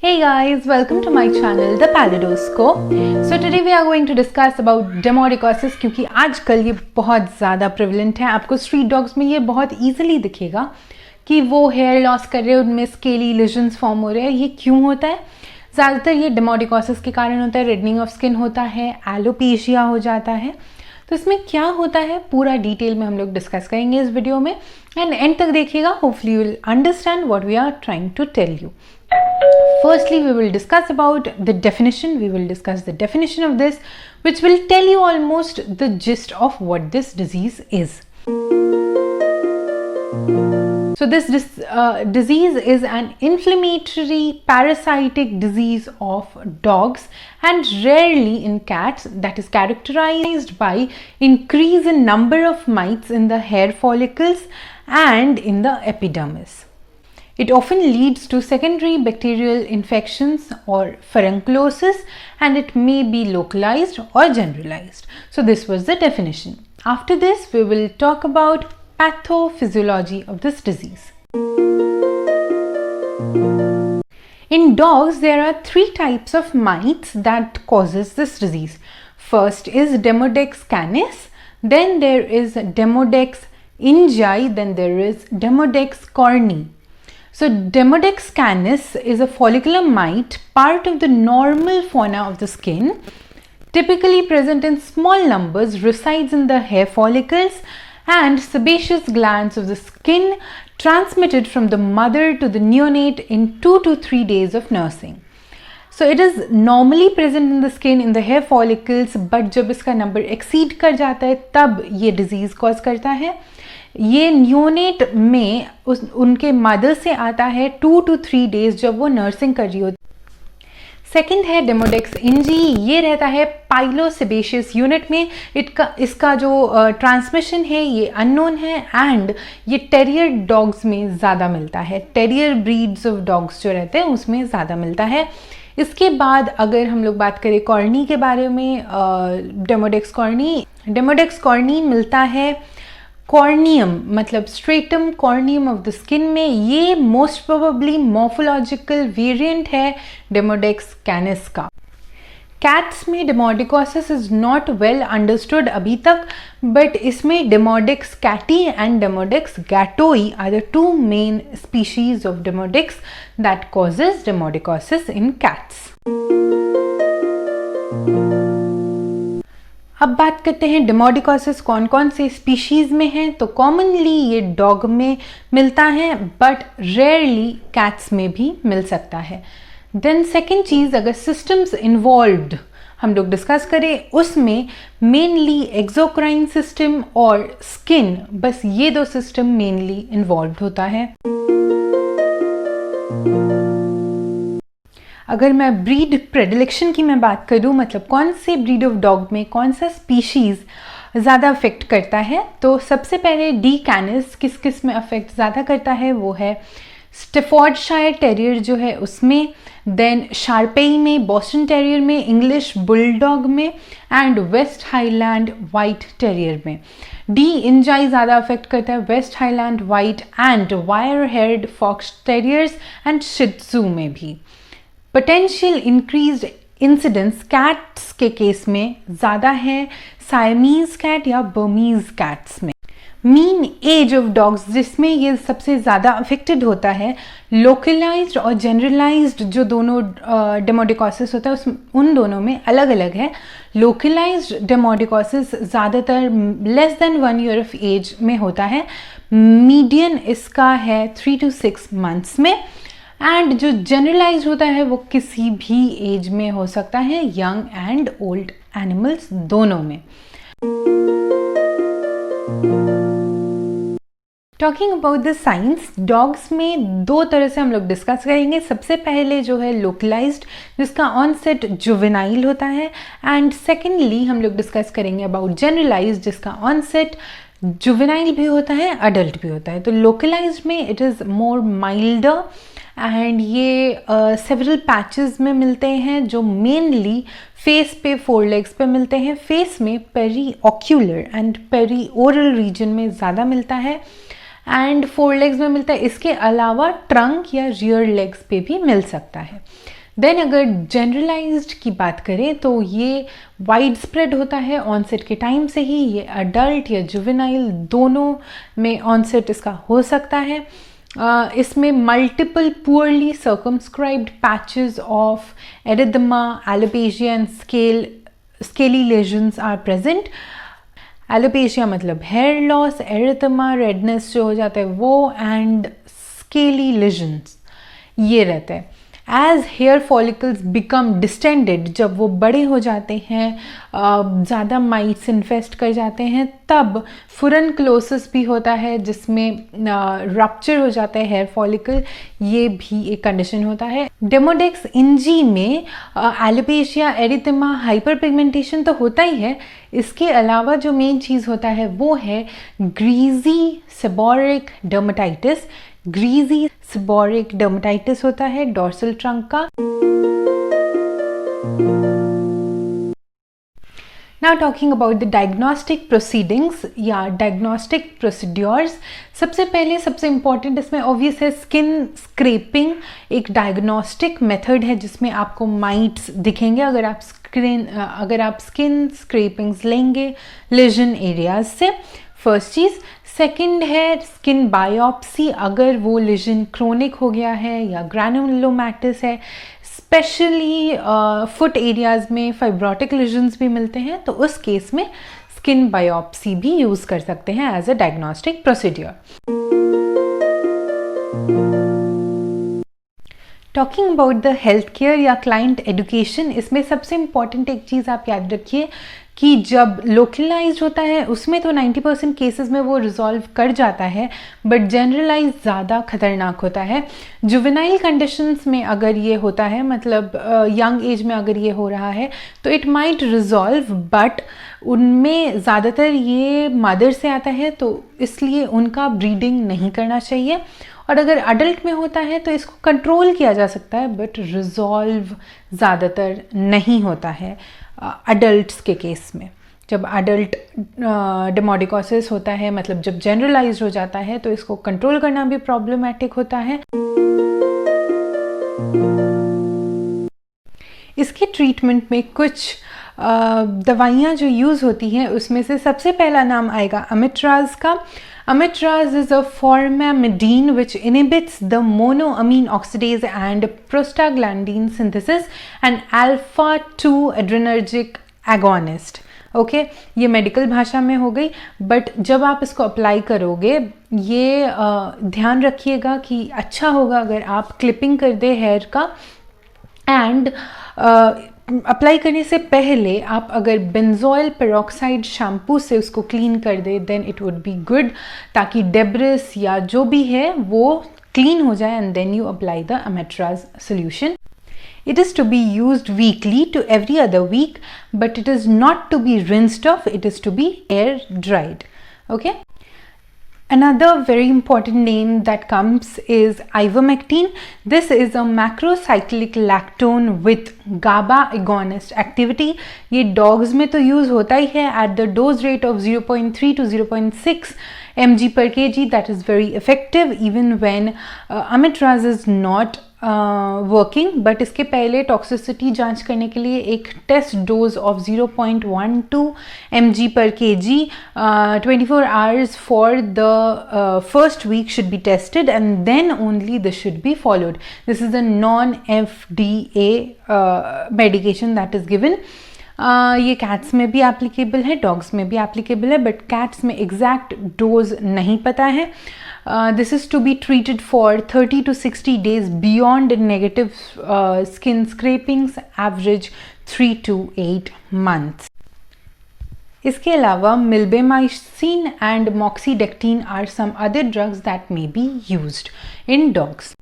Hey guys, welcome to my channel The Palidoscope. So today we are going to discuss about Demodicosis क्योंकि आजकल ये बहुत ज़्यादा prevalent है। आपको स्ट्रीट डॉग्स में ये बहुत ईजिली दिखेगा कि वो हेयर लॉस कर रहे हैं, उनमें स्केली लेजन्स फॉर्म हो रहे हैं। ये क्यों होता है? ज़्यादातर ये डेमोडिकोसिस के कारण होता है, रेडनिंग ऑफ स्किन होता है, एलोपेशिया हो जाता है। तो इसमें क्या होता है पूरा डिटेल में हम लोग डिस्कस करेंगे इस वीडियो में, एंड एंड तक देखिएगा। Hopefully you will understand what we are trying to tell you. Firstly, we will discuss about the definition. We will discuss the definition of this, which will tell you almost the gist of what this disease is. So this disease is an inflammatory parasitic disease of dogs and rarely in cats, that is characterized by increase in number of mites in the hair follicles and in the epidermis. It often leads to secondary bacterial infections or furunculosis, and it may be localized or generalized. So this was the definition. After this, we will talk about pathophysiology of this disease. In dogs, there are three types of mites that causes this disease. First is Demodex canis, then there is Demodex ingi, then there is Demodex cornei. So Demodex canis is a follicular mite, part of the normal fauna of the skin, typically present in small numbers, resides in the hair follicles and sebaceous glands of the skin, transmitted from the mother to the neonate in 2 to 3 days of nursing. So it is normally present in the skin, in the hair follicles, but जब इसका number exceed कर जाता है तब ये disease cause करता है. ये न्यूनेट में उनके मदर से आता है 2 to 3 days जब वो नर्सिंग कर रही होती. सेकेंड है डेमोडेक्स इंजी. ये रहता है पाइलोसेबेशियस यूनिट में. इसका जो ट्रांसमिशन है ये अननोन है, एंड ये टेरियर डॉग्स में ज़्यादा मिलता है. टेरियर ब्रीड्स ऑफ डॉग्स जो रहते हैं उसमें ज़्यादा मिलता है. इसके बाद अगर हम लोग बात करें कॉर्नी के बारे में, डेमोडेक्स कॉर्नी मिलता है कॉर्नियम, मतलब stratum corneum of the skin में. ये मोस्ट प्रोबेबली मॉर्फोलॉजिकल वेरिएंट है डेमोडेक्स कैनिस का. कैट्स में demodicosis is not well understood अभी तक, बट इसमें Demodex cati and Demodex gatoi are the two main species of Demodex that causes demodicosis in cats. अब बात करते हैं डेमोडिकोसिस कौन कौन से स्पीशीज़ में है. तो कॉमनली ये डॉग में मिलता है, बट रेयरली कैट्स में भी मिल सकता है. देन सेकेंड चीज़, अगर सिस्टम्स इन्वॉल्व्ड हम लोग डिस्कस करें, उसमें मेनली एक्सोक्राइन सिस्टम और स्किन, बस ये दो सिस्टम मेनली इन्वॉल्व्ड होता है. अगर मैं ब्रीड प्रेडिलेक्शन की मैं बात करूँ, मतलब कौन से ब्रीड ऑफ डॉग में कौन सा स्पीशीज़ ज़्यादा अफेक्ट करता है, तो सबसे पहले डी कैनिस किस में अफेक्ट ज़्यादा करता है वो है स्टेफोर्डशायर टेरियर जो है उसमें, देन शार्पेई में, बॉस्टन टेरियर में, इंग्लिश बुलडॉग में, and West Highland white terrier में. डी इंजाई ज़्यादा अफेक्ट करता है West Highland white and wire haired fox terriers and shih tzu में भी. पोटेंशियल इंक्रीज्ड इंसिडेंस कैट्स के केस में ज़्यादा है साइमीज कैट या बर्मीज कैट्स में. मीन एज ऑफ डॉग्स जिसमें ये सबसे ज़्यादा अफेक्टेड होता है, लोकलाइज्ड और जनरलाइज्ड जो दोनों डेमोडिकोसिस होता है उन दोनों में अलग अलग है. लोकलाइज्ड डेमोडिकोसिस ज़्यादातर less than 1 year of age में होता है. मीडियन इसका है 3 to 6 months में. एंड जो जनरलाइज होता है वो किसी भी एज में हो सकता है, यंग एंड ओल्ड एनिमल्स दोनों में. Talking about the science, dogs में दो तरह से हम लोग डिस्कस करेंगे. सबसे पहले जो है लोकलाइज्ड, जिसका ऑनसेट जुवेनाइल होता है, एंड सेकेंडली हम लोग डिस्कस करेंगे अबाउट जनरलाइज्ड, जिसका ऑनसेट जुवेनाइल भी होता है, अडल्ट भी होता है. तो लोकलाइज्ड में it is more milder, and ये सेवरल पैचेस में मिलते हैं जो मेनली फेस पे, फोर लेग्स पे मिलते हैं. फेस में periocular and perioral region में ज़्यादा मिलता है, एंड फोर लेग्स में मिलता है। इसके अलावा ट्रंक या रियर लेग्स पे भी मिल सकता है। देन अगर जनरलाइज्ड की बात करें तो ये वाइड स्प्रेड होता है ऑनसेट के टाइम से ही। ये अडल्ट या जुवेनाइल दोनों में ऑनसेट इसका हो सकता है। इसमें multiple poorly circumscribed patches of erythema, alopecia and scaly lesions are present. Alopecia मतलब हेयर लॉस, एरिथमा रेडनेस जो हो जाता है वो, एंड स्केली लेजन्स ये रहता है। As hair follicles become distended, जब वो बड़े हो जाते हैं, ज़्यादा माइट्स इन्फेस्ट कर जाते हैं, तब फुरनक्लोसिस भी होता है जिसमें रप्चर हो जाता है हेयर फॉलिकल। ये भी एक कंडीशन होता है। डेमोडेक्स इंजी में एलोपेशिया, एरिथमा, हाइपर पिगमेंटेशन तो होता ही है। इसके अलावा जो मेन चीज़ होता है वो है greasy seborrheic dermatitis. Greasy seborrheic dermatitis होता है डॉर्सल ट्रंक का। Now talking about the diagnostic proceedings या diagnostic procedures, सबसे पहले सबसे इम्पॉर्टेंट इसमें ऑब्वियस है स्किन स्क्रैपिंग। एक डायग्नोस्टिक मेथड है जिसमें आपको माइट्स दिखेंगे अगर आप स्किन स्क्रैपिंग्स लेंगे लेजन एरियाज से, फर्स्ट चीज़। सेकंड है स्किन बायोप्सी, अगर वो लेजन क्रोनिक हो गया है या ग्रैनुलोमैटस है। स्पेशली फुट एरियाज में फाइब्रोटिक लेजन्स भी मिलते हैं, तो उस केस में स्किन बायोप्सी भी यूज़ कर सकते हैं as a diagnostic procedure. Talking about the health care या क्लाइंट एजुकेशन, इसमें सबसे इम्पॉर्टेंट एक चीज़ आप याद रखिए कि जब लोकलाइज्ड होता है उसमें तो 90% केसेस में वो रिजॉल्व कर जाता है, बट जनरलाइज ज़्यादा खतरनाक होता है। जुवेनाइल कंडीशंस में अगर ये होता है, मतलब यंग एज में अगर ये हो रहा है, तो इट माइट रिजॉल्व, बट उनमें ज़्यादातर ये मदर से आता है, तो इसलिए उनका ब्रीडिंग नहीं करना चाहिए। और अगर अडल्ट में होता है तो इसको कंट्रोल किया जा सकता है, बट रिजॉल्व ज़्यादातर नहीं होता है अडल्ट्स के केस में। जब अडल्ट डेमोडिकोसिस होता है, मतलब जब जनरलाइज्ड हो जाता है, तो इसको कंट्रोल करना भी प्रॉब्लमैटिक होता है। इसके ट्रीटमेंट में कुछ दवाइयाँ जो यूज़ होती हैं उसमें से सबसे पहला नाम आएगा अमिट्राज का। Amitraz is a formamidine which inhibits the monoamine oxidase and prostaglandin synthesis and alpha-2 adrenergic agonist. Okay, ये मेडिकल भाषा में हो गई, बट जब आप इसको अप्लाई करोगे ये ध्यान रखिएगा कि अच्छा होगा अगर आप क्लिपिंग कर दे हेयर का, एंड अप्लाई करने से पहले आप अगर बेंजोइल पेरोक्साइड शैम्पू से उसको क्लीन कर दे, then it would be good, ताकि डेब्रिस या जो भी है वो क्लीन हो जाए, and then you apply the amitraz solution. It is to be used weekly to every other week, but it is not to be rinsed off, it is to be air dried. Okay. Another very important name that comes is ivermectin. This is a macrocyclic lactone with GABA agonist activity. ये dogs में तो use होता ही है at the dose rate of 0.3 to 0.6 mg per kg. That is very effective even when amitraz is not working, but इसके पहले toxicity जांच करने के लिए एक test dose of 0.12 mg per kg 24 hours for the first week should be tested, and then only this should be followed. This is a non-FDA medication that is given. ये cats में भी applicable है, dogs में भी applicable है, but cats में exact dose नहीं पता है। This is to be treated for 30 to 60 days beyond negative skin scrapings, average 3 to 8 months. इसके अलावा milbemycin and moxidectin are some other drugs that may be used in dogs.